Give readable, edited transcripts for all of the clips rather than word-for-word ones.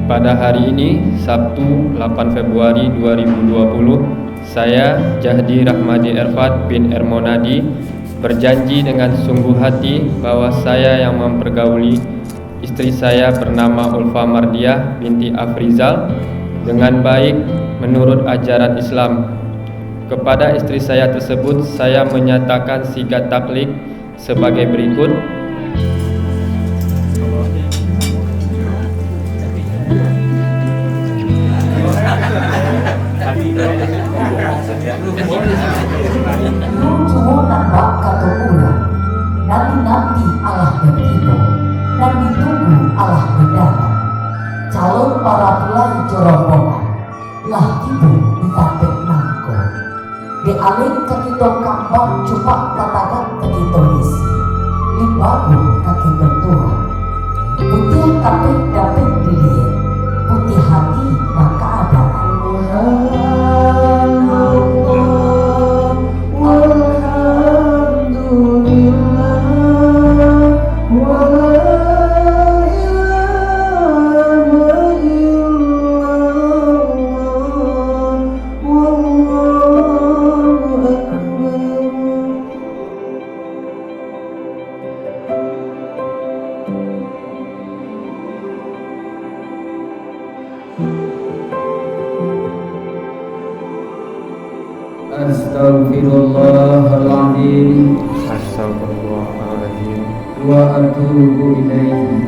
Pada hari ini, Sabtu 8 Februari 2020, saya Jahdi Rahmadi Erfat bin Ermonadi berjanji dengan sungguh hati bahwa saya yang mempergauli istri saya bernama Ulfa Mardiah binti Afrizal dengan baik menurut ajaran Islam. Kepada istri saya tersebut, saya menyatakan sigat taklid sebagai berikut. Nanti Allah bertiba dan ditunggu Allah berdarah. Calon para pelai jorobongan lah tiba di tapek nangko. Dialih kakito kambang cupak tatakan kakito isi. Libabu kakito tua. Putih tapek dapet dilihat. Putih hati maka ada. Astaghfirullahaladzim. Astagfirullahaladzim Wa atubu ilaihi.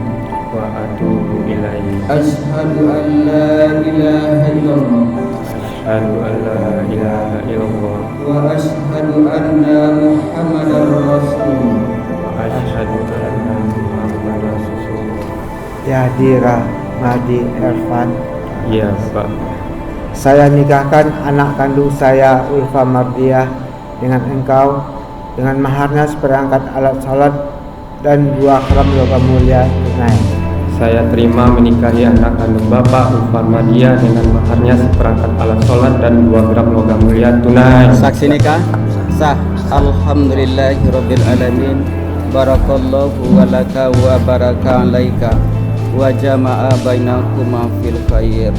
wa atubu ilaihi. Ashhadu an la ilaha illallah. Asyhadu an la ilaha illallah Wa ashhadu anna Muhammadar Rasulullah. wa asyhadu anna Muhammadar Rasulullah. Jahdi Rahmadi Erfat. Iya, Pak. Saya nikahkan anak kandung saya Ulfa Mardiah dengan engkau dengan maharnya seperangkat alat salat dan 2 gram logam mulia tunai. Saya terima menikahi anak kandung Bapak Ulfa Mardiah dengan maharnya seperangkat alat sholat dan 2 gram logam mulia tunai. Saksi nikah sah. Alhamdulillahirabbil alamin. Barakallahu walaka wa baraka alaika wa jama'a bainakuma fil khair.